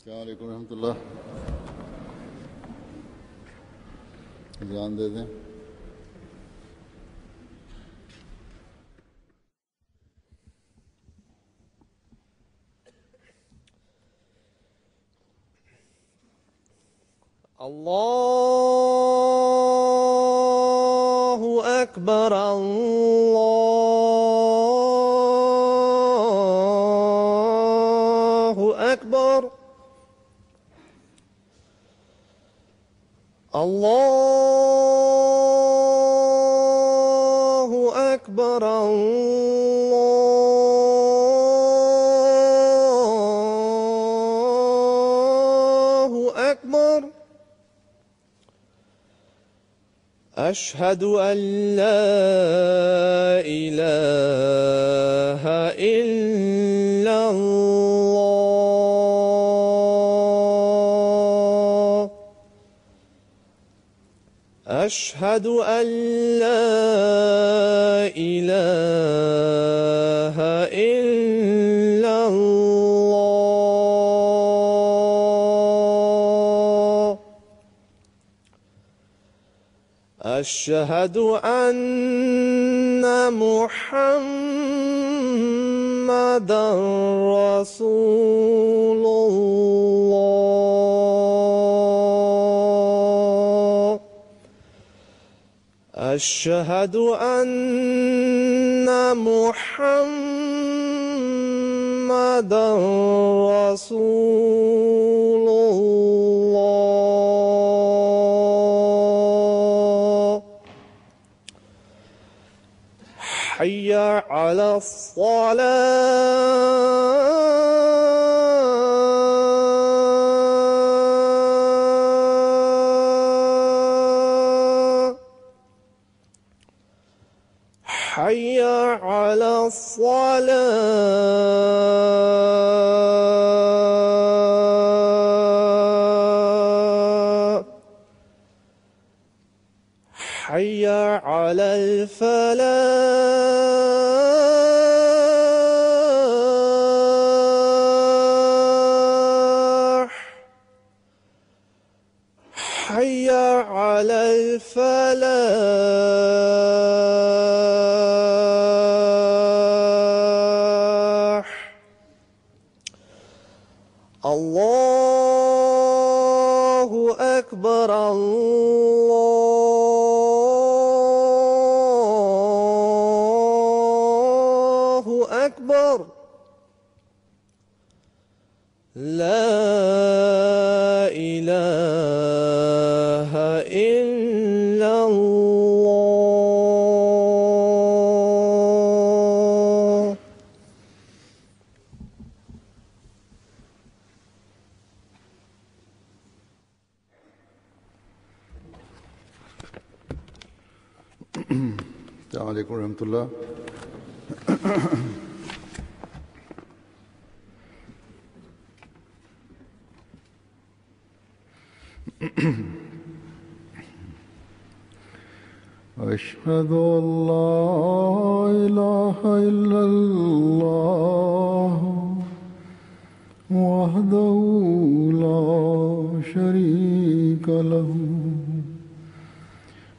السلام علیکم ورحمۃ اللہ. اذان دے دیں. الله أكبر الله أكبر الله أكبر الله أكبر. أشهد أن لا إله إلا الله. أشهد أن لا إله إلا الله. أشهد أن محمدًا رسول الله. أشهد أن محمدًا رسول الله. حي على الصلاة. حي على الصلاة. حي على الفلاح. حي على الفلاح. الله أكبر الله أكبر. لا إله إلا الله. السلام علیکم ورحمۃ اللہ. أشهد أن لا إله إلا الله وحده لا شريك له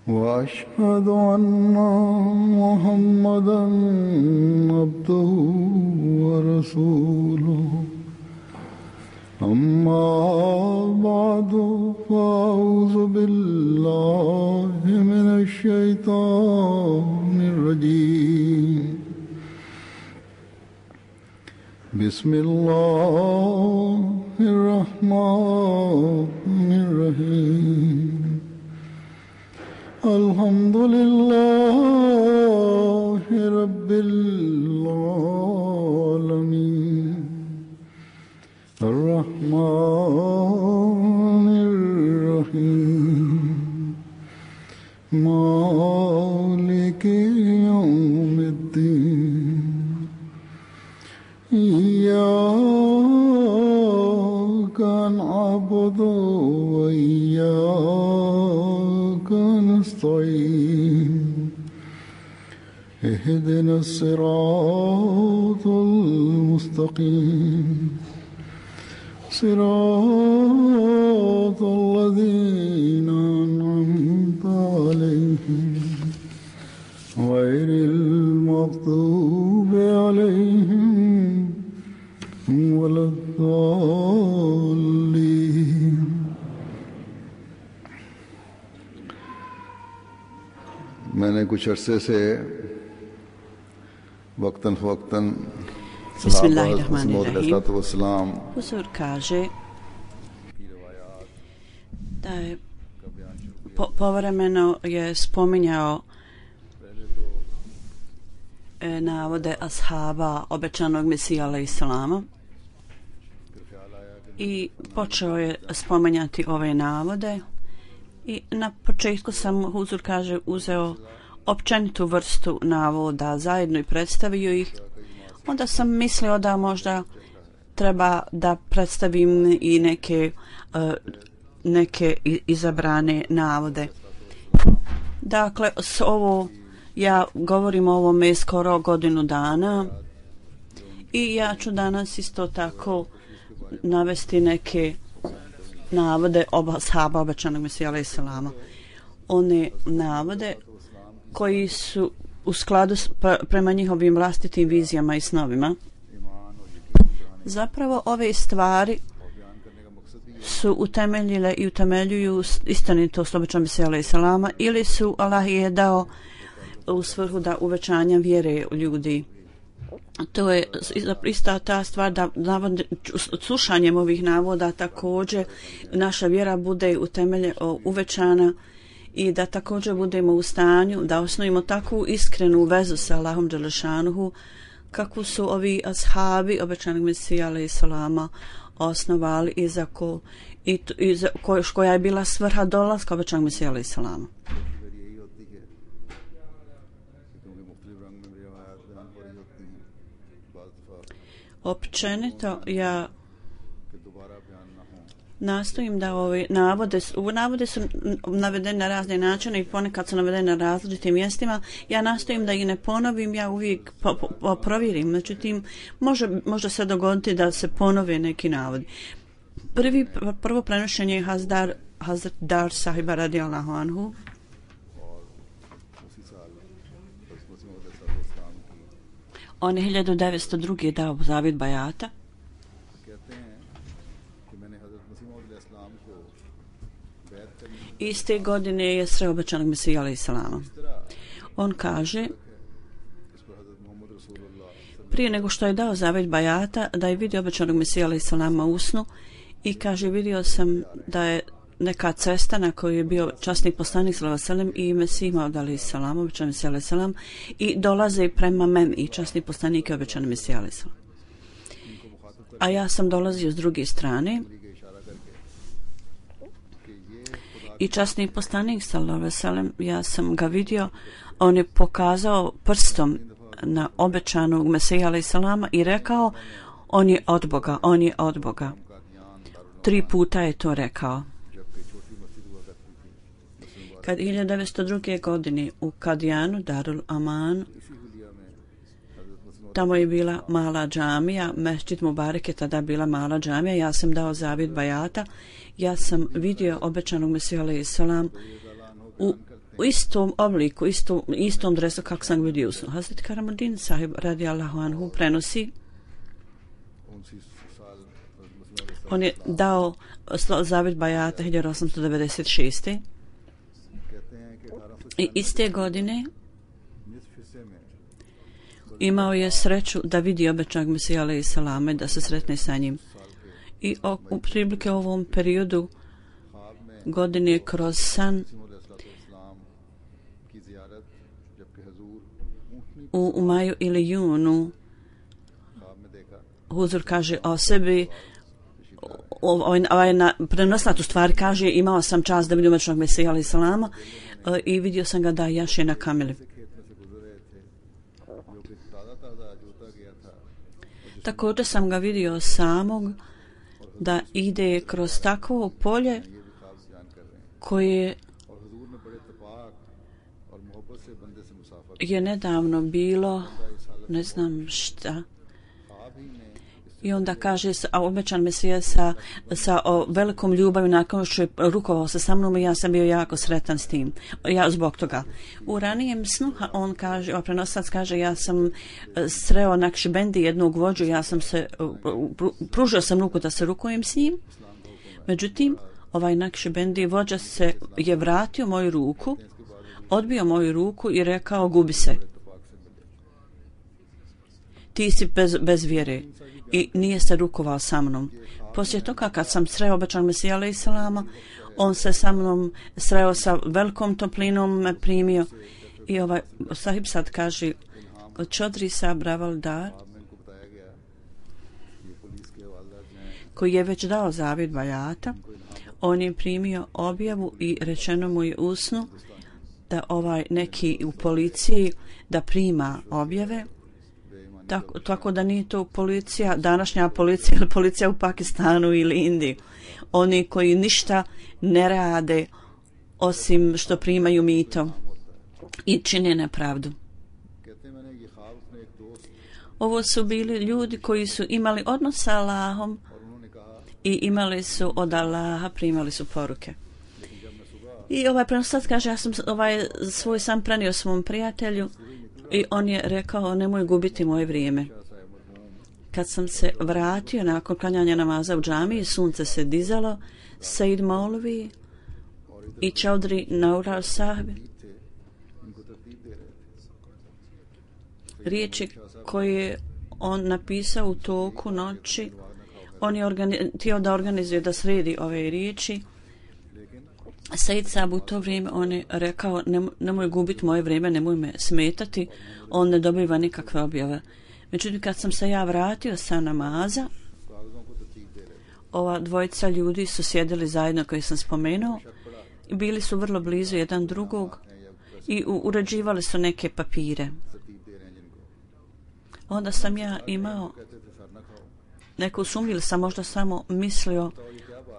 وأشهد أن محمدًا عبده ورسوله. أما بعد فأعوذ بالله من الشيطان الرجيم. بسم الله الرحمن الرحيم. الحمد لله رب العالمين. الرحمن الرحيم. مالك يوم الدين. إياك نعبد وإياك نستعين. اهدنا الصراط المستقيم. صراط الذين أنعمت عليهم غير المغضوب عليهم ولا الضالين. मैंने कुछ अरसे से वक्तन फ़वक्तन Bismillahirrahmanirrahim. Huzur kaže da je povremeno je spominjao navode ashaba obećanog Mesija alejhi selama i počeo je spominjati ove navode i na početku sam, Huzur kaže, uzeo općenitu vrstu navoda zajedno i predstavio ih. Onda sam mislio da možda treba da predstavim i neke izabrane navode. Dakle, ja govorim o ovome skoro godinu dana i ja ću danas isto tako navesti neke navode ashaba obećanog Mesija alejhi selama. One navode koji su u skladu prema njihovim vlastitim vizijama i snovima. Zapravo ove stvari su utemeljile i utemeljuju istinitost obećanog Mesija alejhi selama ili su Allah je dao u svrhu da uvećanja vjere ljudi. To je ista ta stvar da slušanjem ovih navoda također naša vjera bude uvećana i da također budemo u stanju da osnovimo takvu iskrenu vezu sa Allahom dželešanuhu kako su ovi ashabi obećanog Mesija alejhi selama osnovali i koja je bila svrha dolaska obećanog Mesija alejhi selama. Općenito ja nastojim da ove navode su navedene na razne načine i ponekad su navedene na različitim mjestima. Ja nastojim da ih ne ponovim, ja uvijek provjerim. Međutim, može se dogoditi da se ponove neki navodi. Prvo prenošenje je Hazrat Dar sahiba radijallahu anhu. On je 1902. dao zavjet bajata. Iste godine je sreo obećanog Mesija alejhi selama. On kaže, prije nego što je dao zavjet bajata, da je vidio obećanog Mesija alejhi selama u snu i kaže, vidio sam da je neka cesta na kojoj je bio časni poslanik sallallahu alejhi ve sellem i Mesih Maud alejhi selam, obećani Mesija alejhi selam, i dolaze prema meni i časni poslanik je obećani Mesija alejhi selam. A ja sam dolazio s druge strane i časni poslanik sallallahu alejhi ve sellem, ja sam ga vidio, on je pokazao prstom na obećanog Mesija alejhi selama i rekao, on je od Boga, on je od Boga. 3 puta je to rekao. Kad 1902. godine u Kadijanu, Darul Aman, tamo je bila mala džamija, Mesdžid Mubarek je tada bila mala džamija, ja sam dao zavjet bajata, ja sam vidio obećanog Mesija alejhi selam u istom obliku, istom dresu kako sam vidio u snu. Hazrat Karamuddin sahib radijallahu anhu prenosi, on je dao zavjet bajata 1896. I iste godine imao je sreću da vidi obećanog Mesija alejhi selama, da se sretne sa njim. I u prilike ovom periodu godine kroz san u maju ili junu, Huzur kaže o sebi, prenosna tu stvar kaže, imao sam čast da vidim obećanog Mesija alejhi selama i vidio sam ga da jaše na kameli. Također sam ga vidio samog da ide kroz takvo polje koje je nedavno bilo, ne znam šta, I onda kaže, a obećan Mesija sa velikom ljubavi nakon što je rukovao se sa mnom i ja sam bio jako sretan s tim. Ja zbog toga. U ranijem snu on kaže, prenosac kaže, ja sam sreo Nakšibendi, jednog vođu, ja sam se, pružio sam ruku da se rukujem s njim. Međutim, ovaj Nakšibendi vođa je vratio moju ruku, odbio moju ruku i rekao, gubi se. Ti si bez vjere. I nije se rukovao sa mnom. Poslije toga kad sam sreo obećan Mesija alejhi selama, on se sa mnom sreo sa velikom toplinom, me primio. I ovaj sahib sad kaže, Čodri Sahib Ravaldar, koji je već dao zavid bajata, on je primio objavu i rečeno mu je usnu da ovaj neki u policiji da prima objave. Tako da nije to policija, današnja policija ili policija u Pakistanu ili Indiji. Oni koji ništa ne rade osim što primaju mito i čine nepravdu. Ovo su bili ljudi koji su imali odnos sa Allahom i imali su od Allaha, primali su poruke. I ovaj prenosac kaže, ja sam svoj san prenio svom prijatelju i on je rekao, nemoj gubiti moje vrijeme. Kad sam se vratio nakon klanjanja namaza u džamiji, sunce se dizalo, Said Maulvi i Čaudri Naurar Sahib, riječi koje on napisao u toku noći, on je htio da organizuje, da sredi ove riječi. Said Sahib u to vrijeme on je rekao, nemoj gubiti moje vrijeme, nemoj me smetati, on ne dobiva nikakve objave. Međutim, kad sam se ja vratio sa namaza, ova dvojica ljudi su sjedili zajedno koji sam spomenuo, bili su vrlo blizu jedan drugog i uređivali su neke papire. Onda sam ja imao neku sumnju ili sam možda samo mislio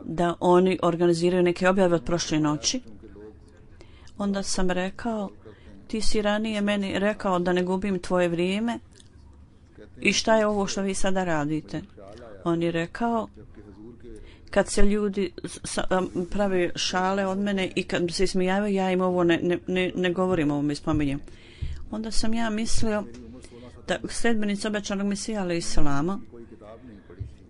da oni organiziraju neke objave od prošle noći. Onda sam rekao, ti si ranije meni rekao da ne gubim tvoje vrijeme i šta je ovo što vi sada radite? On je rekao, kad se ljudi prave šale od mene i kad se smijavaju, ja im ovo ne govorim, ovo mi spominjem. Onda sam ja mislio da sledbenici obećanog Mesija alejhi selama,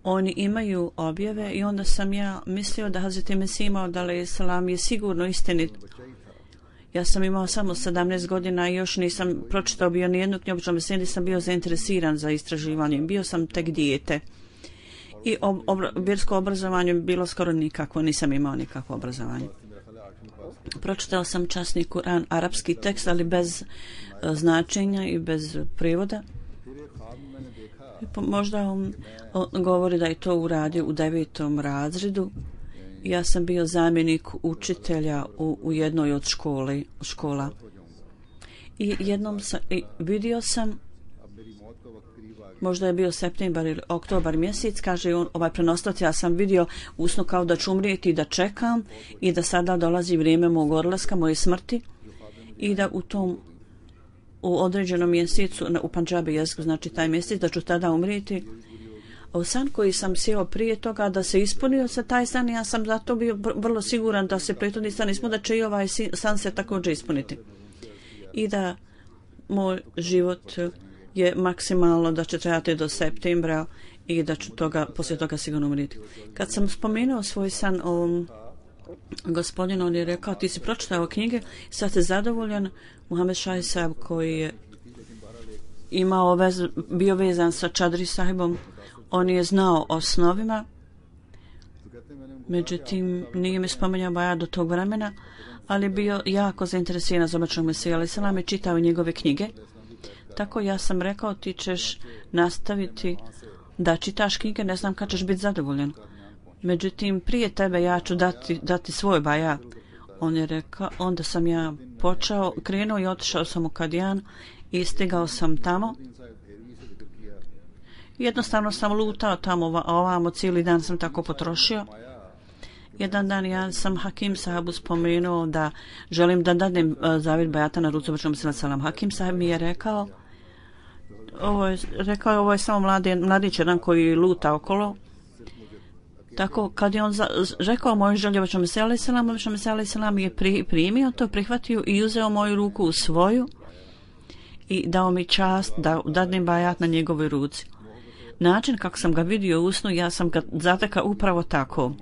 oni imaju objave i onda sam ja mislio da Hazreti Mesih Maud alejhi selam je sigurno istinit. Ja sam imao samo 17 godina i još nisam pročitao bio nijednu knjigu, nisam bio zainteresiran za istraživanje, bio sam tek dijete. I vjersko obrazovanje bilo skoro nikakvo, nisam imao nikakvo obrazovanje. Pročitao sam časni Kur'an, arapski tekst, ali bez značenja i bez prijevoda. Možda on govori da je to uradio u 9. razredu. Ja sam bio zamjenik učitelja u jednoj od škola. I jednom vidio sam, možda je bio septembar ili oktobar mjesec, kaže on, ovaj prenoslac, ja sam vidio usno kao da ću umrijeti i da čekam i da sada dolazi vrijeme mog odlaska, moje smrti i da u određenom mjesecu, u Pandžabi jeziku znači taj mjesec, da ću tada umrijeti. O san koji sam sjeo prije toga da se ispunio se taj san, ja sam zato bio vrlo siguran da se prethodni san ispunio, da će i ovaj san se također ispuniti. I da moj život je maksimalno da će trajati do septembra i da ću poslije toga sigurno umrijeti. Kad sam spomenuo svoj san o gospodinu, on je rekao, ti si pročitao knjige, sad si zadovoljan. Muhammed Šahi Sahib koji je bio vezan sa Čadri Sahibom, on je znao osnovima, međutim nije mi spomenuo baja do tog vremena, ali bio jako zainteresiran za obećanog Mesija alejhi selam i čitao njegove knjige. Tako ja sam rekao, ti ćeš nastaviti da čitaš knjige, ne znam kad ćeš biti zadovoljan. Međutim, prije tebe ja ću dati svoj bajat. On je rekao, onda sam ja krenuo i otišao sam u Kadijan i stigao sam tamo. Jednostavno sam lutao tamo ovamo, cijeli dan sam tako potrošio. Jedan dan ja sam Hakim Sahibu spomenuo da želim da dadnem zavid bajata na rucu obećanog Mesija alejhi selam. Hakim Sahib mi je rekao, rekao je ovo je samo mladić jedan koji luta okolo. Tako, kad je on rekao moju želju Obećanom Mesiji alejhi selam, Obećani Mesija alejhi selam je primio to, prihvatio i uzeo moju ruku u svoju i dao mi čast da dadnem bajat na njegovoj ruci. Način kako sam ga vidio u snu, ja sam ga zatekao upravo tako.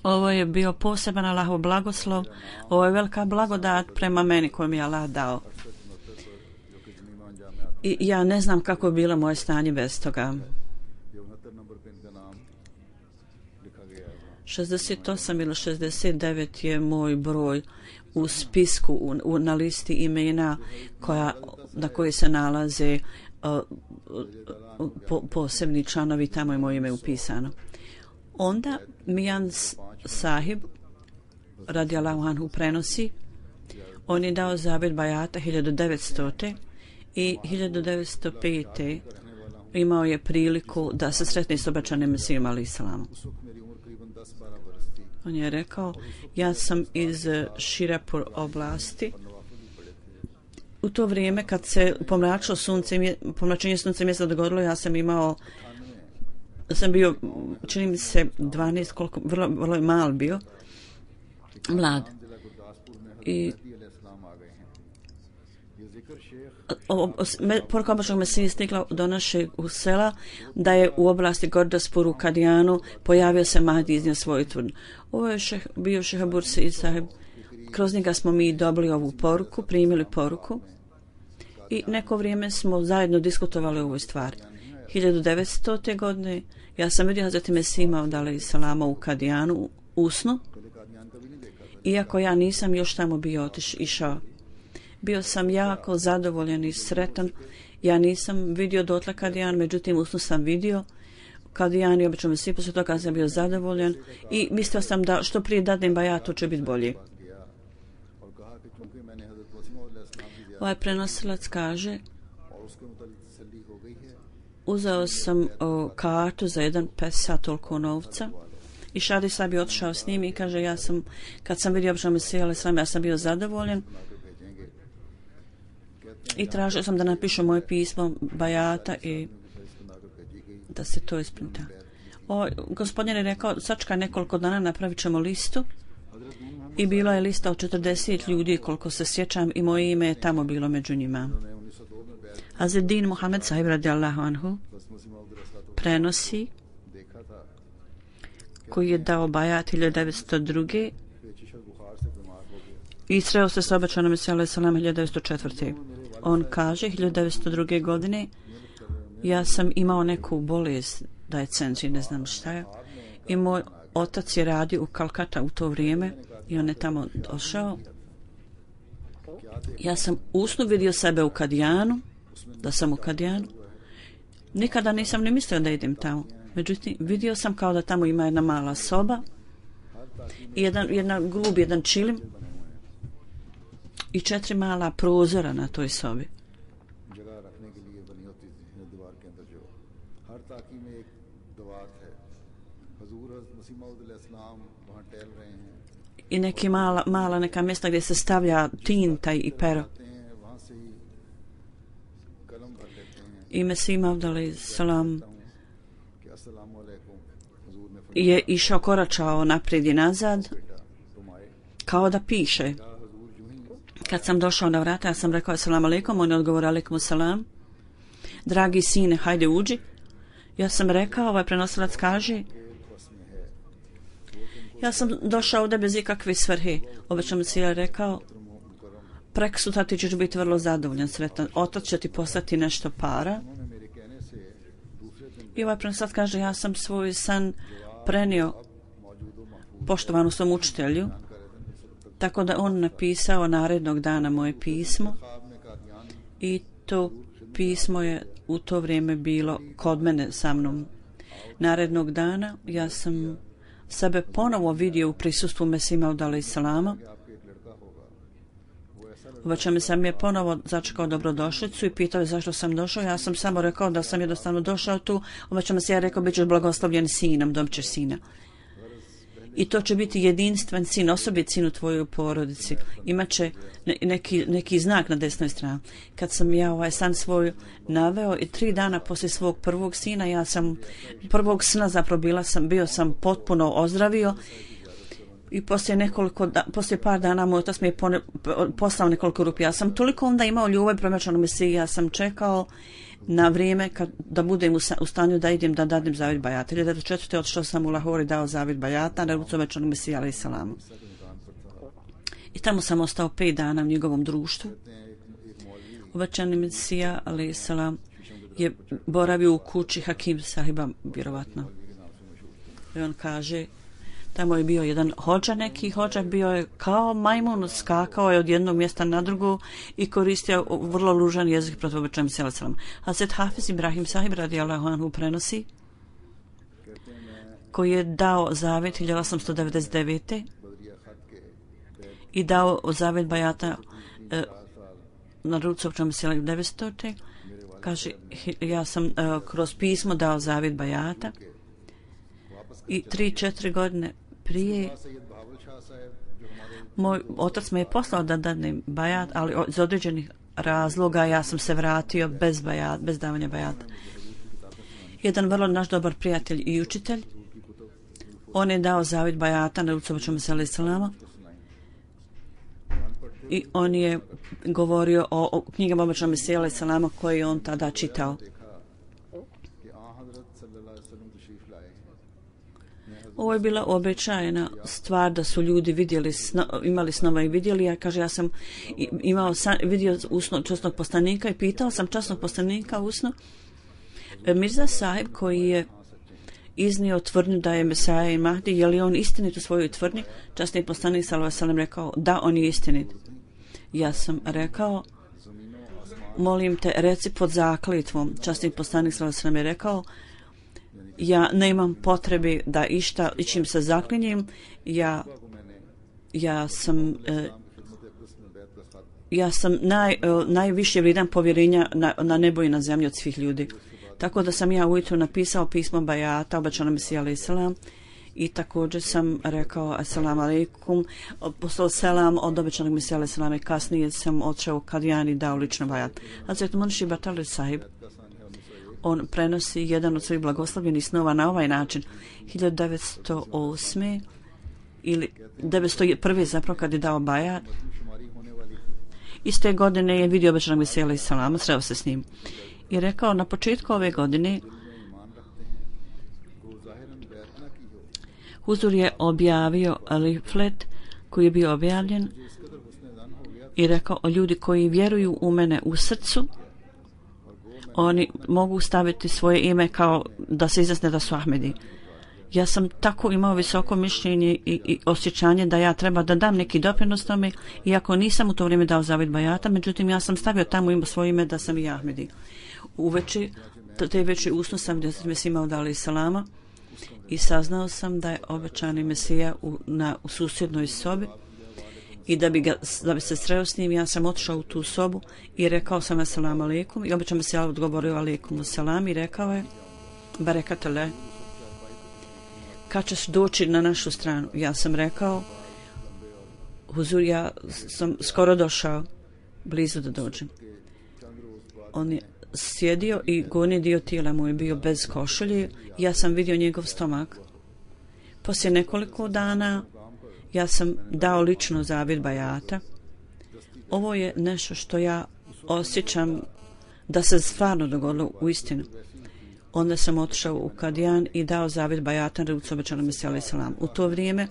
Ovo je bio poseban Allahov blagoslov, ovo je velika blagodat prema meni koju mi je Allah dao. I ja ne znam kako je bilo moje stanje bez toga. 68 ili 69 je moj broj u spisku, na listi imena na koji se nalaze posebni članovi, tamo je moje ime upisano. Onda Mijan Sahib radijallahu anhu prenosi, on je dao zavjet bajata 1900. i 1905. imao je priliku da se sretne s Obećanim Mesijom alejhi selam. On je rekao, ja sam iz Širapur oblasti. U to vrijeme kad se pomračenje sunce mjeseca dogodilo, ja sam bio, čini mi se 12, koliko, vrlo mal bio, mlad. I poruka Obećanog Mesije stigla do našeg sela da je u oblasti Gordaspur u Kadijanu pojavio se Mahdi iznio svoju tvrdnju. Ovo je bio Šeha Bursi i Sahib. Kroz njega smo mi dobili ovu poruku, primili poruku i neko vrijeme smo zajedno diskutovali o ovoj stvari. 1900. godine ja sam vidio Hazreti Mesih Maud alejhi selama u Kadijanu u snu, iako ja nisam još tamo bio išao. Bio sam jako zadovoljan i sretan. Ja nisam vidio dotle Kadijan, međutim usnu sam vidio Kadijan i Obećanom Mesiji, poslije toga sam bio zadovoljan i mislio sam da što prije dadnem bajat, to će biti bolje. Ovaj prenosilac kaže, uzeo sam kartu za jedan pesa, toliko novca, i Šadi Sahib je otišao s njim i kaže, kad sam vidio Obećanog Mesiju alejhi selam, ja sam bio zadovoljan i tražio sam da napišu moje pismo bajata i da se to isprinta. Gospodin je rekao, sačekaj nekoliko dana, napravit ćemo listu, i bila je lista od 40 ljudi, koliko se sjećam, i moje ime je tamo bilo među njima. Azedin Muhammed Sahib radijallahu anhu prenosi, koji je dao bajat 1902. i sreo se s Obećanom Mesijom alejhi selam 1904. On kaže, 1902. godine ja sam imao neku bolest, da je cenzi, ne znam šta je, i moj otac je radio u Kalkata u to vrijeme i on je tamo došao. Ja sam usnu vidio sebe u Kadijanu, da sam u Kadijanu. Nikada nisam ni mislio da idem tamo. Međutim, vidio sam kao da tamo ima jedna mala soba i jedan čilim i 4 mala prozora na toj sobi. I neki mala neka mjesta gdje se stavlja tinta i pero. I Mesih Maud alejhi selam je išao, koračao naprijed i nazad, kao da piše. Kad sam došao na vrata, ja sam rekao assalamu alaikum, on je odgovorio alaikum salam. Dragi sine, hajde uđi. Ja sam rekao, ovaj prenosilac kaže, ja sam došao ovdje bez ikakve svrhe. Obećanom Mesiju je rekao, preksutra ti ćeš biti vrlo zadovoljan, sretan. Otac će ti poslati nešto para. I ovaj prenosilac kaže, ja sam svoj san prenio poštovanu svom učitelju, tako da on napisao narednog dana moje pismo i to pismo je u to vrijeme bilo kod mene sa mnom. Narednog dana ja sam sebe ponovo vidio u prisustvu Mesih Maud alejhi selama. Obećanom Mesiju je ponovo začekao dobrodošlicu i pitao je zašto sam došao. Ja sam samo rekao da sam jednostavno došao tu. Obećanom Mesiju je rekao, bit ćeš blagoslovljen sinom, dobit ćeš sina. I to će biti jedinstven sin, osobit sin u tvojoj porodici. Imaće neki znak na desnoj strani. Kad sam ja ovaj san svoj naveo i 3 dana poslije svog prvog sina, prvog sna zapravo bio sam potpuno ozdravio. I poslije par dana moj otac mi je poslao nekoliko rupi. Ja sam toliko onda imao ljubav prema Obećanom Mesiji, ja sam čekao na vrijeme da budem u stanju da idem da dadim zavjet bajata. 1904. odšao sam u Lahore i dao zavjet bajata na ruci Obećanog Mesija alejhi selam. I tamo sam ostao 5 dana u njegovom društvu. Obećani Mesija alejhi selam je boravio u kući Hakim sahiba, vjerovatno. I on kaže, tamo je bio jedan neki hodža bio je kao majmun, skakao je od jednog mjesta na drugo i koristio vrlo ružan jezik protiv Obećanog Mesija alejhi selam. Hazret Hafiz Ibrahim sahib radijallahu anhu prenosi, koji je dao zavjet 1899. i dao zavjet bajata na ruci Obećanog Mesija 1900. Kaže, ja sam kroz pismo dao zavjet bajata i 3-4 godine prije moj otac me je poslao da dadnem bajat, ali iz određenih razloga ja sam se vratio bez davanja bajata. Jedan vrlo naš dobar prijatelj i učitelj, on je dao zavjet bajata na ruci Obećanog Mesija alejhi selam i on je govorio o knjigama Obećanog Mesija alejhi selam koje je on tada čitao. Ovo je bila običajna stvar da su ljudi imali snova i vidjeli. Ja kaže, ja sam vidio usno časnog poslanika i pitao sam časnog poslanika usno. Mirza sahib koji je iznio tvrdnju da je Mesaja i Mahdi, je li on istinit u svojoj tvrdnji? Časni poslanik sallallahu alejhi ve sellem rekao, da, on je istinit. Ja sam rekao, molim te, reci pod zakletvom. Časni poslanik sallallahu alejhi ve sellem je rekao, ja nemam potrebe da ičim se zaklinjem, ja sam najviše vrijedan povjerenja na nebo i na zemlji od svih ljudi. Tako da sam ja ujutro napisao pismo bajata Obećanom Mesiji alejhi selam i također sam rekao assalamu alejkum, poslao selam od Obećanog Mesija alejhi selam i kasnije sam otišao Kadijani i dao lično bajat. Hazret Munši Batali sahib, on prenosi jedan od svojih blagoslovljenih snova na ovaj način. 1908. ili 1901. zapravo kad je dao bajat, iste godine je vidio Obećanog Mesija alejhi selam, sreo se s njim i rekao, na početku ove godine Huzur je objavio leaflet koji je bio objavljen i rekao, ljudi koji vjeruju u mene u srcu, oni mogu staviti svoje ime kao da se izjasne da su Ahmedi. Ja sam tako imao visoko mišljenje i osjećanje da ja treba da dam neki doprinos tome, iako nisam u to vrijeme dao zavjet bajata, međutim ja sam stavio tamo svoje ime da sam i Ahmedi. Uveče, te veće usnu sam gdje sam Mesija Maud alejhi selama i saznao sam da je Obećani Mesija u susjednoj sobi i da bi se sreo s njim, ja sam otišao u tu sobu i rekao sam assalamu alejkum i Obećani Mesija odgovorio alejkum selam i rekao je barekatullah, kad ćeš doći na našu stranu? Ja sam rekao, Huzur, ja sam skoro došao, blizu da dođem. On je sjedio i gornji dio tijela mu je bio bez košulje, ja sam vidio njegov stomak. Poslije nekoliko dana ja sam dao lično zavjet bajata. Ovo je nešto što ja osjećam da se stvarno dogodilo u istinu. Onda sam otišao u Kadijan i dao zavjet bajata na ruci Obećanog Mesija alejhi selam. U to vrijeme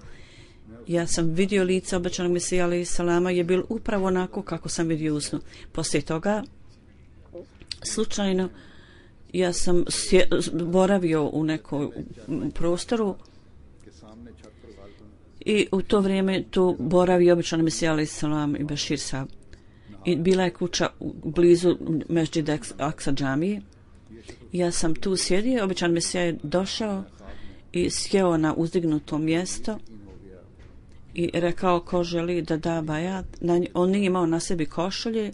ja sam vidio lice Obećanog Mesija alejhi selama, je bilo upravo onako kako sam vidio usnu. Poslije toga slučajno ja sam boravio u nekom prostoru i u to vrijeme tu boravio Obećani Mesija alejhi selam i Bešir sahib. I bila je kuća blizu Mesdžid Aksa džamije. Ja sam tu sjedio, Obećani Mesija je došao i sjeo na uzdignuto mjesto i rekao ko želi da da bajat. On nije imao na sebi košulje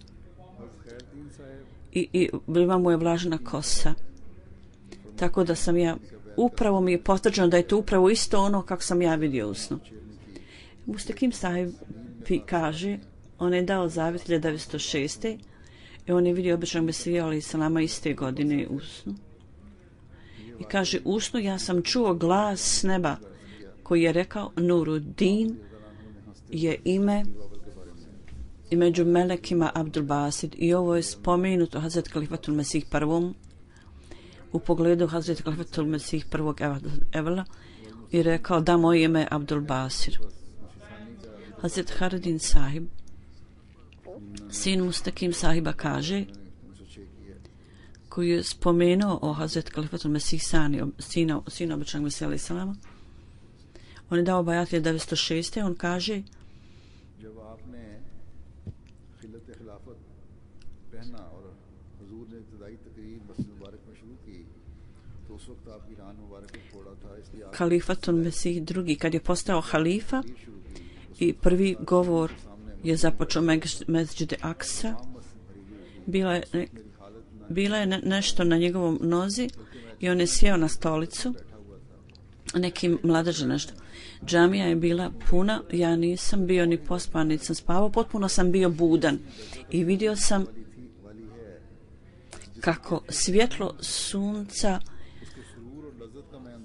i bila mu je vlažna kosa. Tako da sam ja upravo mi je potvrđeno da je to upravo isto ono kako sam ja vidio u snu. Mustakim Sahib kaže, on je dao zavjet 1906. i on je vidio običnog Mesija alejhi selama iste godine u snu. I kaže, u snu ja sam čuo glas s neba koji je rekao, Nuruddin je ime i među melekima Abdul Basid, i ovo je spomenuto Hazret Kalifatul Mesih prvom u pogledu Hazret Kalifatul Mesih prvog Evela i rekao da moje ime je Abdul Basir. Hazret Haridin Sahib, sin Mustakim Sahiba, kaže, koji je spomenuo o Hazret Kalifatul Mesih Sani, sina običnog Mesija alejhi selama, on je dao bajat 1906. On kaže, Kalifatul Mesih drugi, kad je postao halifa i prvi govor je započeo Mesdžid Aksa, bila je nešto na njegovom nozi i on je sjeo na stolicu, neki mladež nešto. Džamija je bila puna, ja nisam bio ni pospan, niti sam spavao, potpuno sam bio budan i vidio sam kako svjetlo sunca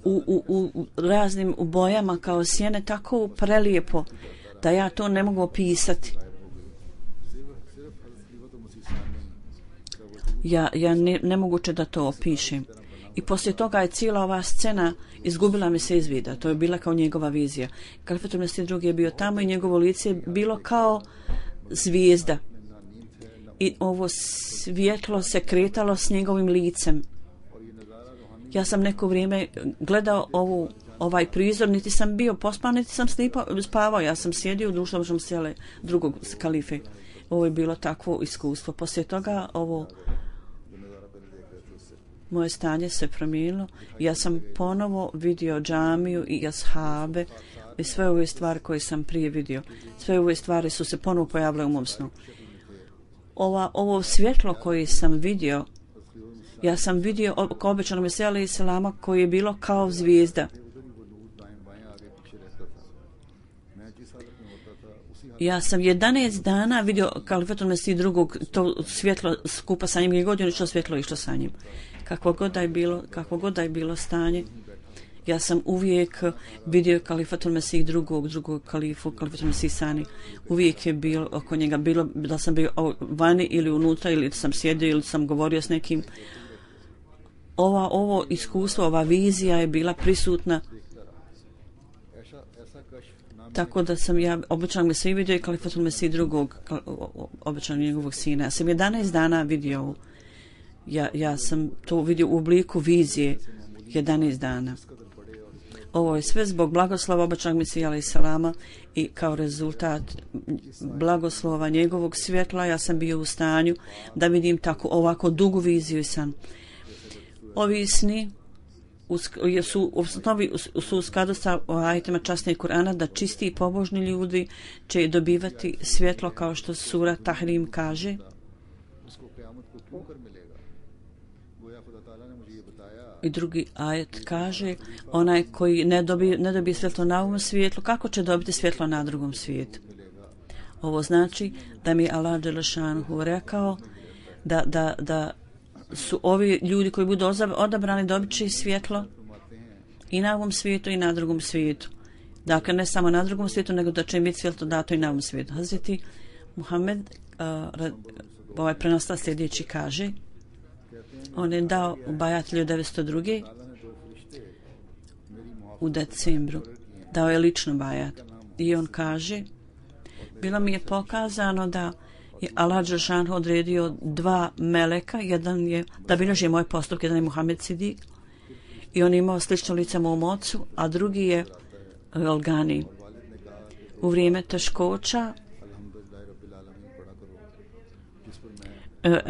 u raznim bojama kao sjene tako prelijepo da ja to ne mogu opisati. Ja ne moguće da to opišem. I poslije toga je cijela ova scena izgubila mi se iz vida. To je bila kao njegova vizija. Kalifatul Mesih drugi je bio tamo i njegovo lice je bilo kao zvijezda. I ovo svjetlo se kretalo s njegovim licem. Ja sam neko vrijeme gledao ovaj prizor, niti sam bio pospan, niti sam spavao. Ja sam sjedio u društvenom sjele drugog kalife. Ovo je bilo takvo iskustvo. Poslije toga moje stanje se promijenilo. Ja sam ponovo vidio džamiju i ashabe i sve ove stvari koje sam prije vidio. Sve ove stvari su se ponovo pojavile u mom snu. Ovo svjetlo koje sam vidio, ja sam vidio kao običanog Mesija alejhi selama koji je bilo kao zvijezda. Ja sam 11 dana vidio Kalifatul Mesih drugog, to svjetlo skupa sa njim, je godinu što svjetlo išlo sa njim. Kakvo god da je bilo stanje, ja sam uvijek vidio Kalifatul Mesih drugog kalifu, Kalifatul Mesih Sani. Uvijek je bilo oko njega, bilo da sam bio vani ili unutra, ili sam sjedio, ili sam govorio s nekim. Ovo iskustvo, ova vizija je bila prisutna. Tako da sam ja običan Mesih vidio i Kalifatul Mesih drugog, običan njegovog sina. Ja sam 11 dana vidio, ja sam to vidio u obliku vizije 11 dana. Ovo je sve zbog blagoslova običnog Mesija alejhi selama i kao rezultat blagoslova njegovog svjetla ja sam bio u stanju da vidim tako ovako dugu viziju i san. Ovi sni su u skladu sa ajetima časnih Kur'ana da čisti i pobožni ljudi će dobivati svjetlo kao što sura Tahrim kaže. I drugi ajet kaže, onaj koji ne dobije svjetlo na ovom svijetu, kako će dobiti svjetlo na drugom svijetu? Ovo znači da mi Allah dželešanuhu rekao da su ovi ljudi koji budu odabrani dobit će svjetlo i na ovom svijetu i na drugom svijetu. Dakle, ne samo na drugom svijetu, nego da će im biti svjetlo dato i na ovom svijetu. Hazreti Muhammed, ovaj prenosla sljedeći kaže, on je dao bajat 1902. u decembru. Dao je lično bajat. I on kaže, bilo mi je pokazano da je Allah dželešanu odredio dva meleka, jedan je da bilježi moje postupke, jedan je Muhammed Sidik i on je imao slično lice mom ocu, a drugi je Galgani. U vrijeme teškoća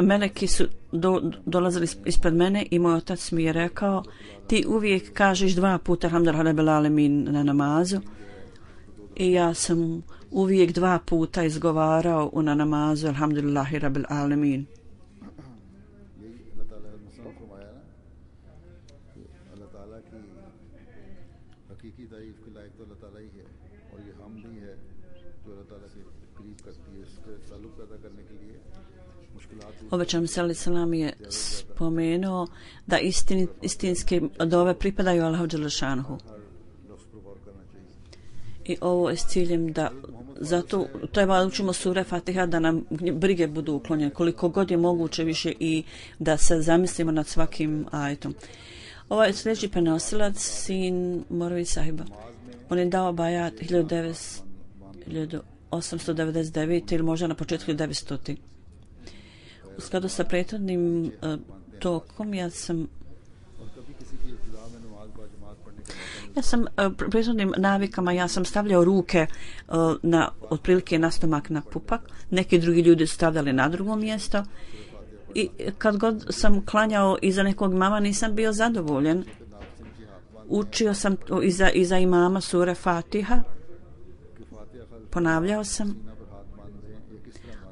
meleki su dolazili ispred mene i moj otac mi je rekao, ti uvijek kažeš dva puta alhamdulillahi rabbil alemin na namazu, i ja sam uvijek dva puta izgovarao na namazu alhamdulillahi rabbil alemin. ताला की हकीकी तारीफ के लायक तो अल्लाह ताला ही है और ये हम भी है जो अल्लाह ताला के करीब करती है इसके ताल्लुक पैदा करने के लिए Obećan sallallahu alejhi ve sellem je spomenuo da istinske dove pripadaju Allahu dželle šanehu. I ovo je s ciljem da zato treba da učimo sure Fatiha da nam brige budu uklonjene koliko god je moguće više i da se zamislimo nad svakim ajetom. Ovaj sljedeći prenosilac, sin Morvi sahiba, on je dao bajat 1899 ili možda na početku 1900. U skladu sa prethodnim tokom ja sam prethodnim navikama ja sam stavljao ruke na otprilike na stomak, na pupak. Neki drugi ljudi su stavljali na drugo mjesto i kad god sam klanjao iza nekog imama nisam bio zadovoljen. Učio sam iza imama sure Fatiha, ponavljao sam,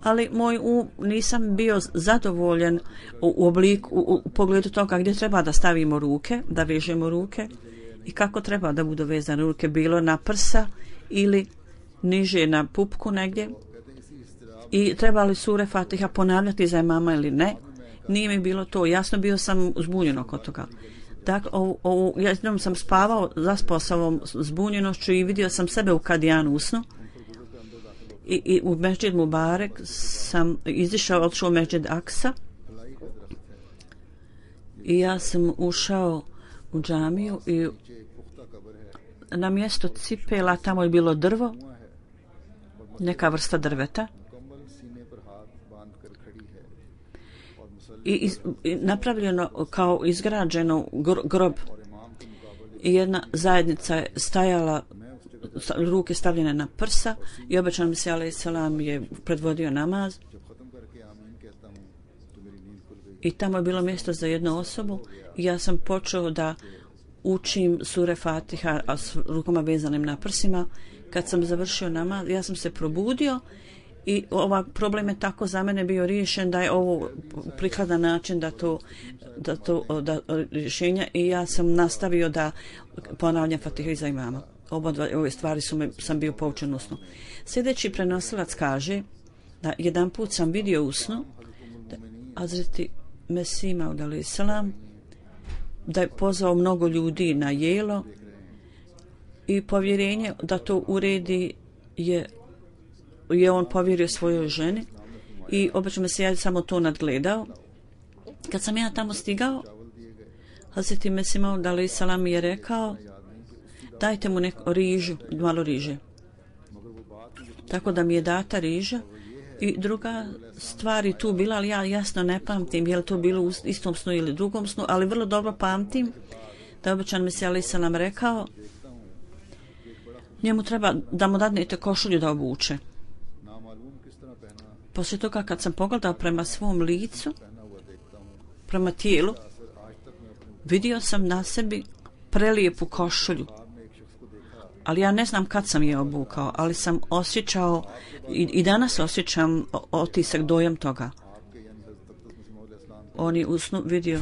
ali nisam bio zadovoljen u pogledu toga gdje treba da stavimo ruke, da vežemo ruke i kako treba da budu vezane ruke, bilo na prsa ili niže na pupku negdje, i treba li sure Fatiha ponavljati za imama ili ne. Nije mi bilo to jasno, bio sam zbunjen oko toga. Dakle, jednom sam zaspao sa ovom zbunjenošću i vidio sam sebe u kadijanu usnu. I u Mesdžid Mubarek sam izišao, otišao u Mesdžid Aksa i ja sam ušao u džamiju i na mjesto cipela tamo je bilo drvo, neka vrsta drveta i napravljeno kao izgrađeno grob i jedna zajednica je stajala, ruke stavljene na prsa i obećan mi se alejhi selam je predvodio namaz i tamo je bilo mjesto za jednu osobu i ja sam počeo da učim sure Fatiha s rukama vezanim na prsima. Kad sam završio namaz ja sam se probudio i ovaj problem je tako za mene bio riješen da je ovo prikladan način da rješenja, i ja sam nastavio da ponavljam Fatihu iza imama. Ove stvari sam bio poučen usnu. Sljedeći prenosilac kaže da jedan put sam vidio usnu da Hazreti Mesih Maud alejhi selam da je pozvao mnogo ljudi na jelo i povjerenje da to uredi je on povjerio svojoj ženi i obično se ja samo to nadgledao. Kad sam ja tamo stigao, Hazreti Mesih Maud alejhi selam je rekao dajte mu malo riže. Tako da mi je data riža i druga stvar je tu bila, ali ja jasno ne pamtim je li to bilo u istom snu ili drugom snu, ali vrlo dobro pamtim da je obećan Mesih alejhi selam rekao njemu treba da mu dadnete košulju da obuče. Poslije toga kad sam pogledao prema svom licu, prema tijelu, vidio sam na sebi prelijepu košulju. Ali ja ne znam kad sam je obukao, ali sam osjećao i danas osjećam otisak, dojam toga. On je u snu vidio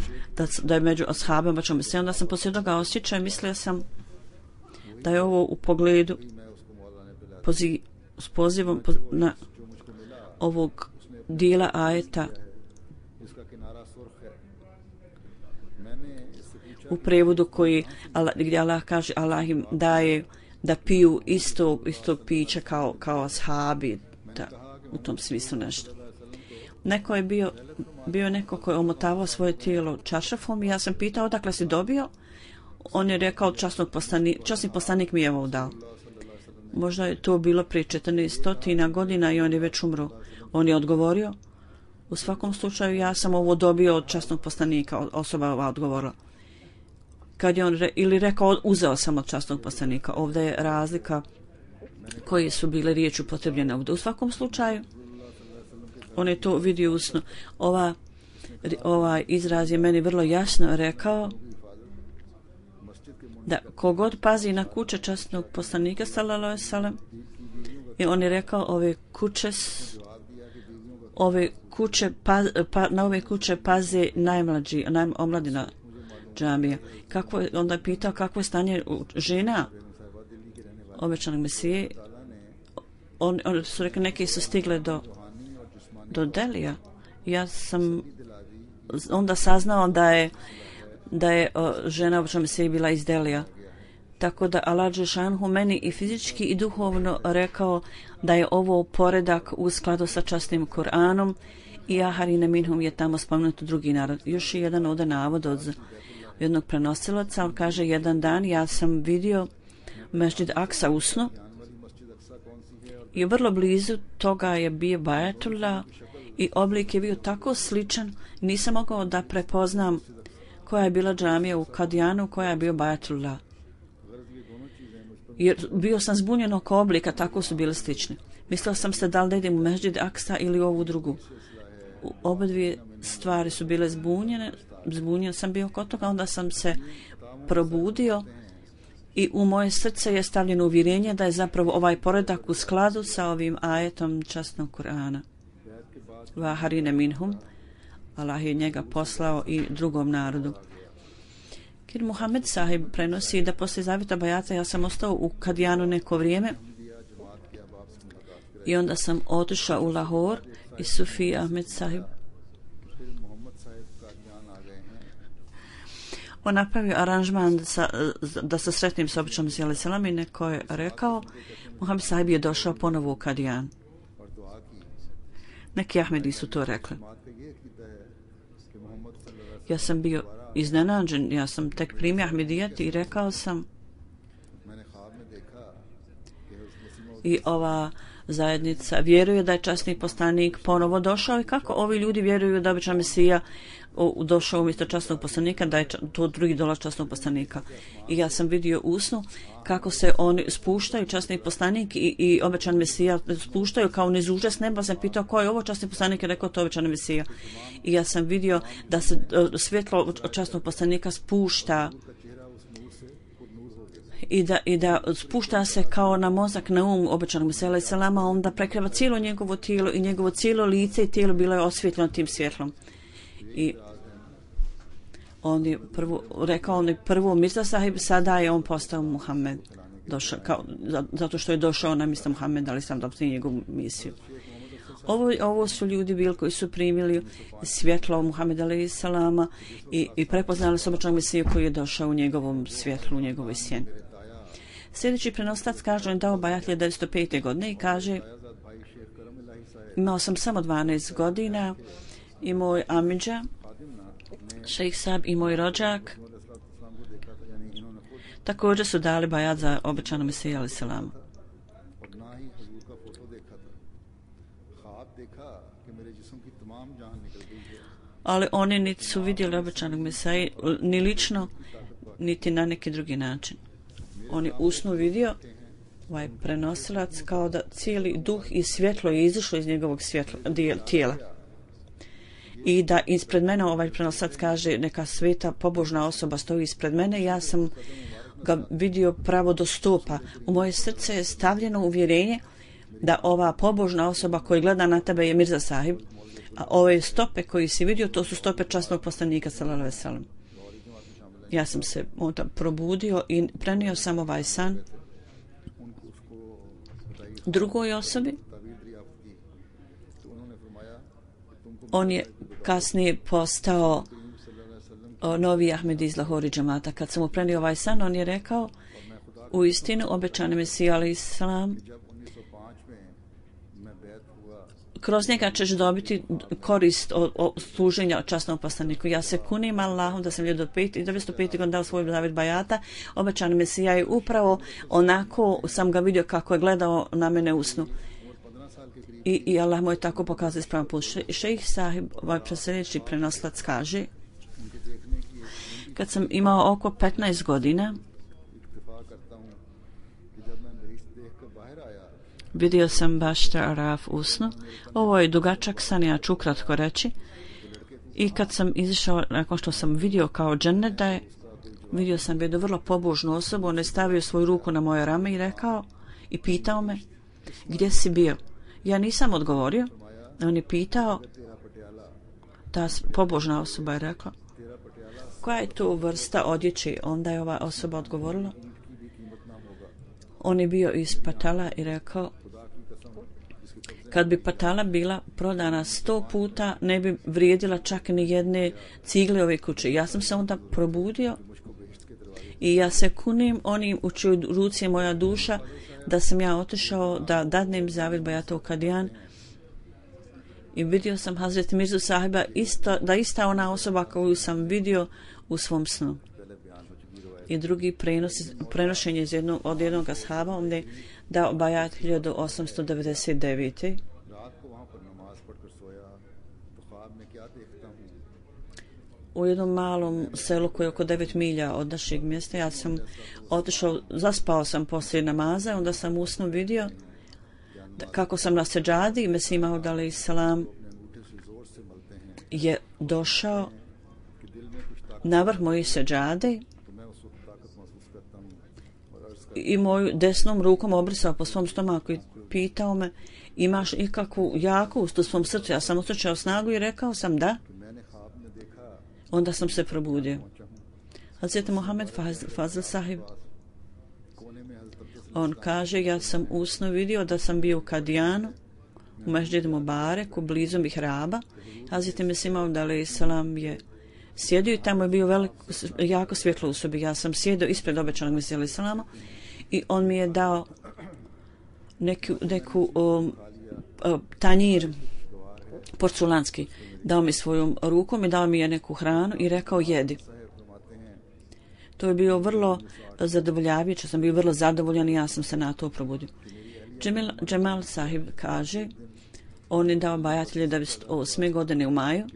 da je među ashabima, onda sam poslije toga osjećao i mislio sam da je ovo u pogledu s pozivom na ovog dijela ajeta u prevodu gdje Allah kaže Allah im daje da piju isto piće kao ashabi, u tom smislu nešto. Neko je bio neko koji je omotavao svoje tijelo čaršafom i ja sam pitao odakle si dobio. On je rekao časni poslanik mi je ovo dao. Možda je to bilo prije 1400 godina i on je već umro. On je odgovorio, u svakom slučaju ja sam ovo dobio od časnog poslanika, osoba ova odgovorila. Kad je on rekao uzeo sam od časnog poslanika, ovdje je razlika koje su bile riječi upotrebljene ovdje. U svakom slučaju on je to vidio usno. Ovaj izraz je meni vrlo jasno rekao da kogod pazi na kuće časnog poslanika sallallahu alejhi ve sellem, i on je rekao na ove kuće paze najmlađi, omladina, džamija. Onda je pitao kako je stanje žena obećanog Mesije. Oni su rekli, neki su stigle do Delija. Ja sam onda saznao da je žena obećanog Mesije bila iz Delija. Tako da Allah Đelšanhu meni i fizički i duhovno rekao da je ovo poredak u skladu sa časnim Kur'anom i Aharine Minhum je tamo spomenuto drugi narod. Još je jedan ovdje navod od jednog prenosilaca. On kaže, jedan dan ja sam vidio Mesdžid Aksa u snu i vrlo blizu toga je bio Bajatullah i oblik je bio tako sličan, nisam mogao da prepoznam koja je bila džamija u Kadijanu, koja je bio Bajatullah. Jer bio sam zbunjen oko oblika, tako su bili slični. Mislila sam se da li da idem u Mesdžid Aksa ili ovu drugu. Obe dvije stvari su bile zbunjen sam bio kod toga, onda sam se probudio i u moje srce je stavljeno uvjerenje da je zapravo ovaj poredak u skladu sa ovim ajetom časnog Kur'ana. Vaharine minhum, Allah je njega poslao i drugom narodu. Kir Muhammed sahib prenosi da poslije zavjeta bajata ja sam ostao u Kadijanu neko vrijeme i onda sam otišao u Lahor i Sufi Ahmed sahib on napravio aranžman da se sretnim s običnom Zjeleselam i neko je rekao Muhammed sahib je došao ponovo u Kadijan. Neki Ahmedi su to rekli. Ja sam bio iznenađen, ja sam tek primio Ahmedijet i rekao sam i ova zajednica vjeruje da je časni poslanik ponovo došao i kako ovi ljudi vjeruju da običan Mesija došao umjesto časnog poslanika, da je to drugi dolaz časnog poslanika. I ja sam vidio u snu kako se oni spuštaju, časni poslanik i obećan Mesija spuštaju kao niz užas neba. Sam pitao ko je ovo časni poslanik i rekao to obećan Mesija. I ja sam vidio da se svjetlo od časnog poslanika spušta i da spušta se kao na mozak, na um obećanog Mesija alejhi selama, onda prekriva cijelo njegovo tijelo i njegovo cijelo lice i tijelo bilo je osvjetljeno tim svjetlom. I on je prvo Mirza sahib, sada je on postao Muhammed, zato što je došao na mjesto Muhammeda, ali sam dobio njegovu misiju. Ovo su ljudi bili koji su primili svjetlo Muhammeda alejhi selama i prepoznali su obećanog Mesiju koji je došao u njegovom svjetlu, u njegovoj sjeni. Sljedeći prenoslac kaže, on dao bajat 1905. godine i kaže, imao sam samo 12 godina i moj amidža, šejh Sab i moj rođak također su dali bajat za obećanog Mesija alejhi selam. Ali oni niti su vidjeli obećanog Mesija ni lično, niti na neki drugi način. On je usnu vidio ovaj prenosilac kao da cijeli duh i svjetlo je izašlo iz njegovog tijela. I da ispred mene ovaj prenosilac kaže neka sveta pobožna osoba stoji ispred mene, ja sam ga vidio pravo do stupa. U moje srce je stavljeno uvjerenje da ova pobožna osoba koja gleda na tebe je Mirza sahib, a ove stope koji si vidio to su stope časnog poslanika sallallahu alejhi ve sellem. Ja sam se onda probudio i prenio sam ovaj san drugoj osobi. On je kasnije postao novi Ahmed iz Lahori džamata. Kad sam mu prenio ovaj san, on je rekao, u istinu obećani Mesija alejhi selam, kroz njega ćeš dobiti korist od služenja časnom poslaniku. Ja se kunim Allahom da sam 1905. godine dao svoj zavjet bajata. Obećani Mesija je upravo onako, sam ga vidio kako je gledao na mene u snu. I Allah mu je tako pokazao ispravan put. Šejh Sahib, ovaj sljedeći prenoslac kaže, kad sam imao oko 15 godina, vidio sam Bašta Araf u snu. Ovo je dugačak san, ja ću ukratko reći. I kad sam izišao, nakon što sam vidio kao džennet da je, vidio sam jednu vrlo pobožnu osobu, on je stavio svoju ruku na moje rame i rekao, i pitao me, gdje si bio? Ja nisam odgovorio, on je pitao, ta pobožna osoba je rekla, koja je to vrsta odjeće? Onda je ova osoba odgovorila. On je bio iz Patala i rekao, kad bi Patala bila prodana 100 puta, ne bi vrijedila čak ni jedne cigle ove kuće. Ja sam se onda probudio i ja se kunim onim u čijoj ruci je moja duša, da sam ja otišao da dadnem zavjet Bajatov Kadijan i vidio sam Hazret Mirzu sahiba da ista ona osoba koju sam vidio u svom snu. I drugi prenošenje od jednog ashaba, on je dao bajat 1899. U jednom malom selu koje je oko 9 milja od našeg mjesta. Ja sam otišao, zaspao sam poslije namaza, onda sam u snu vidio kako sam na seđadi, Mesih Maud alejhi selam je došao na vrh moje seđade i moju desnom rukom obrisao po svom stomaku i pitao me, imaš ikakvu jakost u svom srcu? Ja sam osjećao snagu i rekao sam da. Onda sam se probudio. Hazret Mohamed Fazl sahib, on kaže, ja sam u snu vidio da sam bio u Kadijanu, u Mesdžid Mubareku, blizu mihraba. Hazret Mesih Maud alejhi selam je sjedio i tamo je bio jako svjetlo u sobi. Ja sam sjedio ispred obećanog Mesija alejhi selama i on mi je dao neku tanjir porculanski. Dao mi svojom rukom i dao mi je neku hranu i rekao jedi. To je bio vrlo zadovoljavajuće, sam bio vrlo zadovoljan i ja sam se na to probudio. Džemal sahib kaže, on je dao bajat 1908. godine u maju.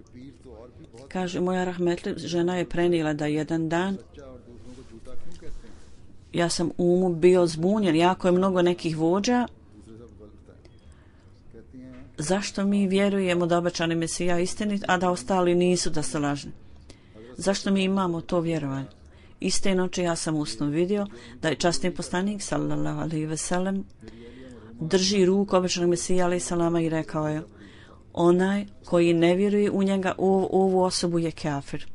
Kaže, moja rahmetli žena je prenijela da jedan dan ja sam u umu bio zbunjen, jako je mnogo nekih vođa. Zašto mi vjerujemo da obećani Mesija istinit, a da ostali nisu, da su lažni? Zašto mi imamo to vjerovanje? Iste noći ja sam u snu vidio da je časni poslanik sallallahu alejhi ve sellem drži ruku obećanog Mesija alejhi selama i rekao je, onaj koji ne vjeruje u njega, u ovu osobu je kafir.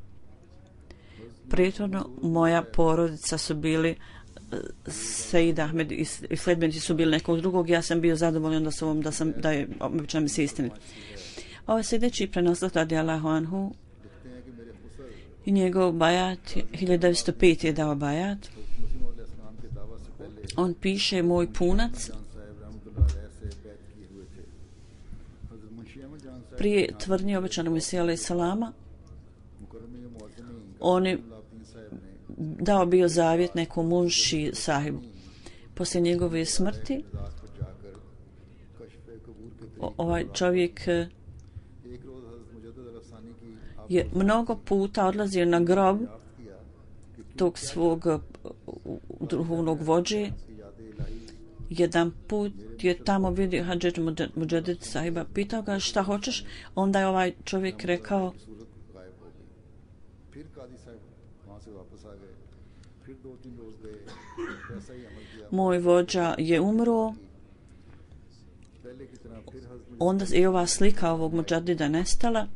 Prethodno moja porodica su bili Sejid Ahmed i sledbenici su bili nekog drugog, ja sam bio zadovoljan da je obećan Mesija istinit. Ovo sljedeći prenoslat radijallahu anhu i njegov bajat 1905 je dao bajat. On piše, moj punac prije tvrdnje obećanog Mesija alejhi selama, on je dao bio zavjet nekom munši sahibu. Poslije njegove smrti ovaj čovjek je mnogo puta odlazio na grob tog svog duhovnog vođe. Jedan put je tamo vidio Hadžet Muđadid sahiba, pitao ga šta hoćeš, onda je ovaj čovjek rekao, moj vođa je umro. Onda je ova slika ovog Muđadida nestala.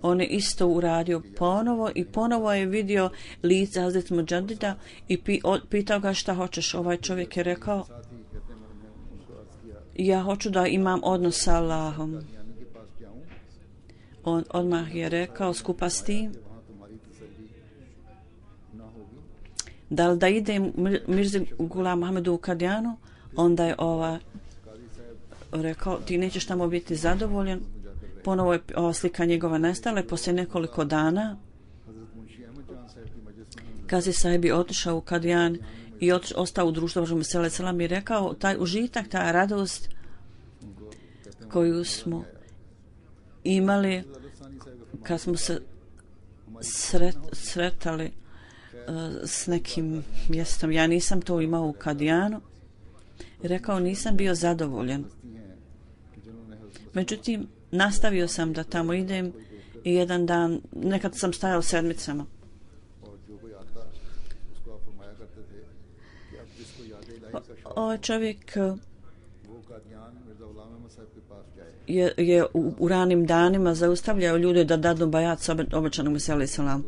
On je isto uradio ponovo i ponovo je vidio lice Hazret Muđadida i pitao ga šta hoćeš. Ovaj čovjek je rekao, ja hoću da imam odnos sa Allahom. On odmah je rekao skupa s tim, da idem Mirzi Gulam Ahmedu u Kadijanu. Onda je rekao, ti nećeš tamo biti zadovoljan. Ponovo je ova slika njegova nestala i poslije nekoliko dana Kazi sahib je otišao u Kadijan i ostao u društvu Božeg Mesija alejhi selam i rekao, taj užitak, ta radost koju smo imali kad smo se sretali s nekim mjestom, ja nisam to imao u Kadijanu. I rekao, nisam bio zadovoljan. Međutim, nastavio sam da tamo idem i jedan dan, nekad sam stajao sedmicama. Ovaj čovjek je u ranim danima zaustavljao ljude da dadu bajat sa obećanog Mesija alejhi selam.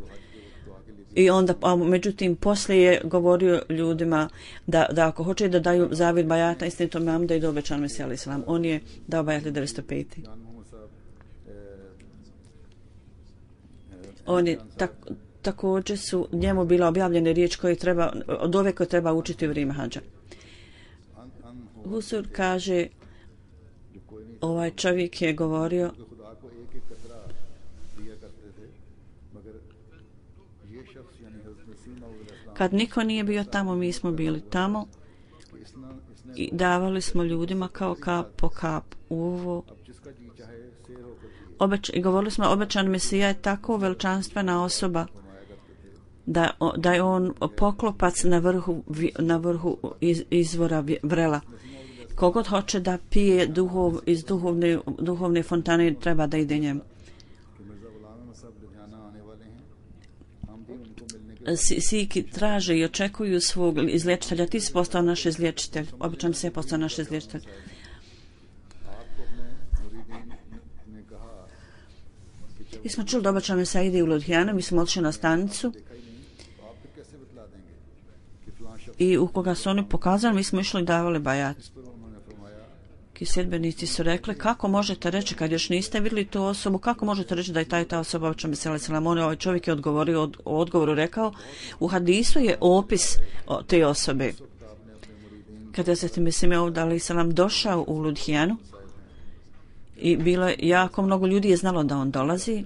I onda, međutim, poslije je govorio ljudima da ako hoće da daju zavjet bajata istinitom imam da idu obećanog Mesija alejhi selam. On je dao bajat 905. On je također su njemu bila objavljene riječ od ove koje treba učiti u vrijeme hadža. Husur kaže, ovaj čovjek je govorio kad niko nije bio tamo, mi smo bili tamo i davali smo ljudima kao kap po kap u ovo. I govorili smo, obećan Mesija je tako veličanstvena osoba da je on poklopac na vrhu izvora vrela. Kogod hoće da pije iz duhovne fontane treba da ide njemu. Siki traže i očekuju svog izliječitelja. Ti si postao naš izliječitelj. Običan se je postao naš izliječitelj. Mi smo čuli da običan se ide u Ludhijanu. Mi smo odšli na stanicu i u koga su oni pokazali, mi smo išli i davali bajat. Sjedbenici su rekli, kako možete reći kad još niste vidjeli tu osobu, kako možete reći da je ta osoba obećan Mesija alejhi selam. Ovaj čovjek je odgovorio, u odgovoru rekao, u hadisu je opis te osobe. Kada se Mesija alejhi selam došao u Ludhijanu i bilo jako mnogo ljudi je znalo da on dolazi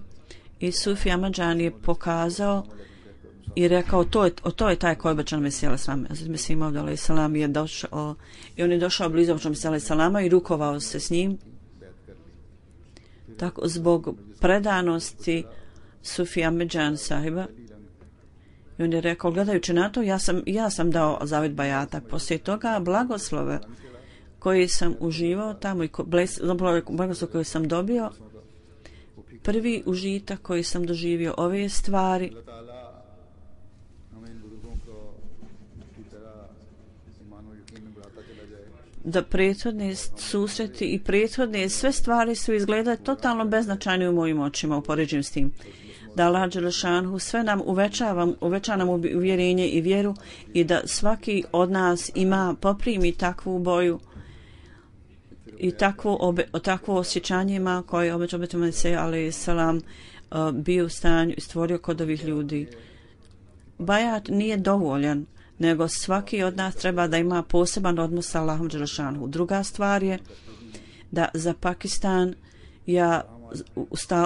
i Sufi Ahmedžan je pokazao i rekao, to je taj koji je obećan Mesija alejhi selam. Mesija alejhi selam je došao i on je došao blizu obećanog Mesija alejhi selama i rukovao se s njim. Tako, zbog predanosti Sufi Ahmedžan sahiba. I on je rekao, gledajući na to, ja sam dao zavjet bajata. Poslije toga blagoslove koji sam uživao tamo i blagoslov koji sam dobio, prvi užitak koji sam doživio ove stvari, da prethodne susreti i prethodne sve stvari su izgledale totalno beznačajne u mojim očima u poređenju s tim. Da Allah dželešanu sve nam uveća nam uvjerenje i vjeru i da svaki od nas poprimi takvu boju i takvo osjećanje ima koje je obećao Mesija alejhi selam bio u stanju i stvorio kod ovih ljudi. Bajat nije dovoljan, nego svaki od nas treba da ima poseban odnos sa Allahom dželešanu. Druga stvar je da za Pakistan ja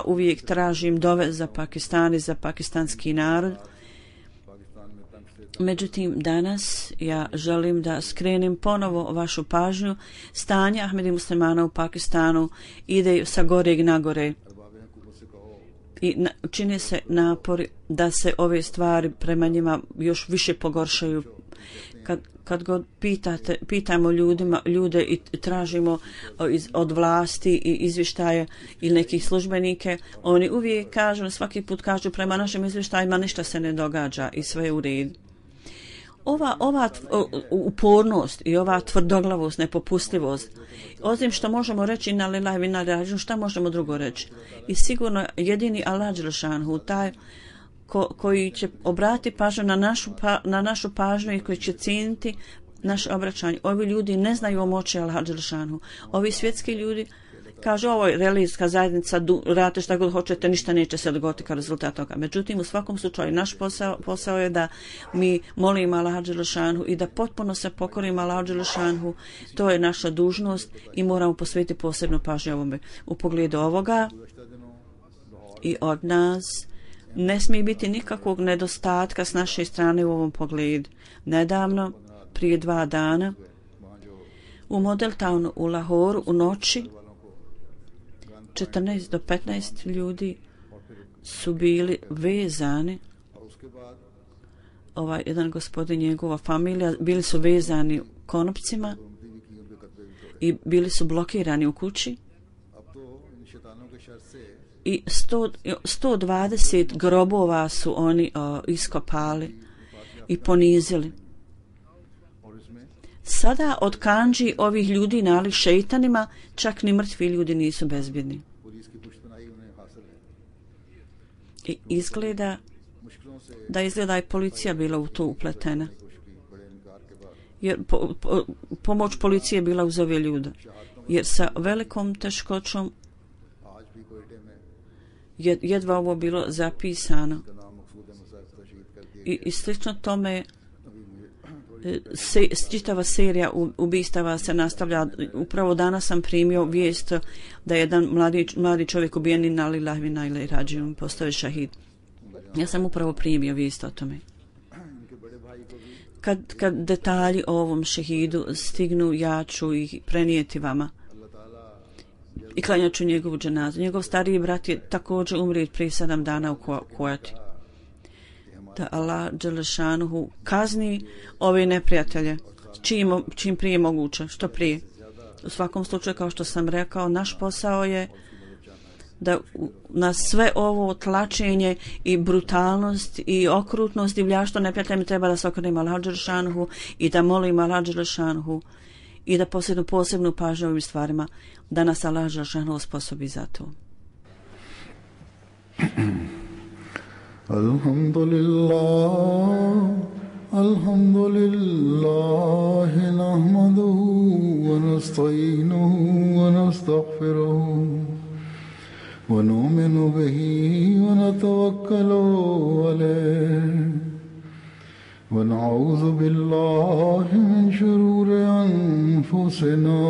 uvijek tražim dove za Pakistan i za pakistanski narod. Međutim, danas ja želim da skrenem ponovo vašu pažnju. Stanje Ahmedi muslimana u Pakistanu ide sa goreg na gore i čine se napori da se ove stvari prema njima još više pogoršaju. Kad god pitamo ljude i tražimo od vlasti i izvještaje ili nekih službenike, oni uvijek kažu, svaki put kažu, prema našim izvještajima ništa se ne događa i sve je u redu. Ova upornost i ova tvrdoglavost, nepopustljivost, osim što možemo reći na lillahi wa inna ilaihi rađiun, šta možemo drugo reći? I sigurno jedini Allah dželešanu, taj koji će obratiti pažnju na našu pažnju i koji će cijeniti naše obraćanje. Ovi ljudi ne znaju o moći Allah dželešanu. Ovi svjetski ljudi kažu, ovo je religijska zajednica, radite šta god hoćete, ništa neće se dogoditi kao rezultat toga. Međutim, u svakom slučaju, naš posao je da mi molimo Allaha dželešanu i da potpuno se pokorimo Allahu dželešanu. To je naša dužnost i moramo posvetiti posebnu pažnju ovome. U pogledu ovoga i od nas ne smije biti nikakvog nedostatka s naše strane u ovom pogledu. Nedavno, prije 2 dana, u Model Townu u Lahoru u noći 14 do 15 ljudi su bili vezani. Jedan gospodin, njegova familija, bili su vezani konopcima i bili su blokirani u kući. I 120 grobova su oni iskopali i ponizili. Sada od kandži ovih ljudi nalik šeitanima, čak ni mrtvi ljudi nisu bezbjedni. I izgleda da je policija bila u to upletena. Jer pomoć policije bila uz ove ljude. Jer sa velikom teškoćom jedva ovo bilo zapisano. I slično tome čitava serija ubistava se nastavlja. Upravo danas sam primio vijest da je jedan mladi čovjek ubijen i na lillahi wa inna ilaihi rađiun, postao je šahid. Ja sam upravo primio vijest o tome. Kad detalji o ovom šehidu stignu, ja ću ih prenijeti vama i klanjat ću njegovu dženazu. Njegov stariji brat je također umrijet prije 7 dana u Kojati. Da Allah dželešanuhu kazni ove neprijatelje čim prije moguće, što prije. U svakom slučaju, kao što sam rekao, naš posao je da na sve ovo tlačenje i brutalnost i okrutnost divljaštvo neprijatelja mi treba da se okrenemo Allahu dželešanuhu i da molimo Allahu dželešanuhu i da posebnu pažnju ovim stvarima, da nas Allah dželešanuhu osposobi za to. Alhamdulillah nahmaduhu wa nasta'inuhu wa nastaghfiruhu wa nu'minu bihi wa natawakkalu alayhi wa na'udhu billahi min shururi anfusina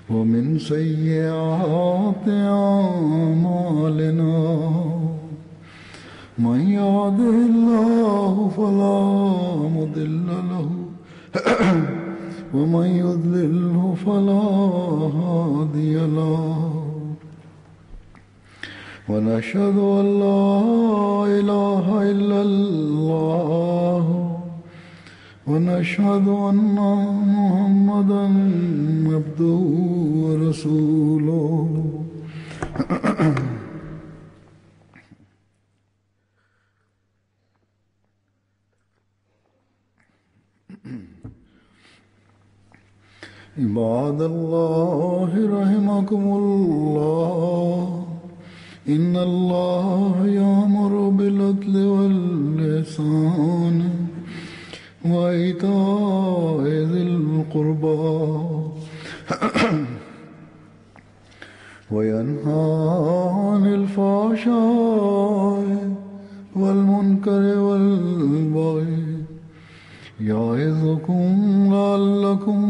wa min sayyiati a'malina. من يهده الله فلا مضل له ومن يضلله فلا هادي له ونشهد أن لا إله إلا الله ونشهد أن محمدا عبده ورسوله. عباد الله رحمكم الله إن الله يأمر بالعدل والإحسان وإيتاء ذي القربى وينهى عن الفحشاء والمنكر والبغي يعظكم لعلكم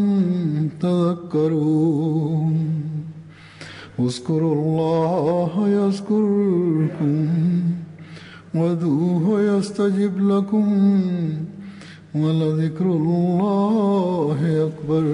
تذكرون. اذكروا الله يذكركم وادعوه يستجب لكم ولذكر الله أكبر.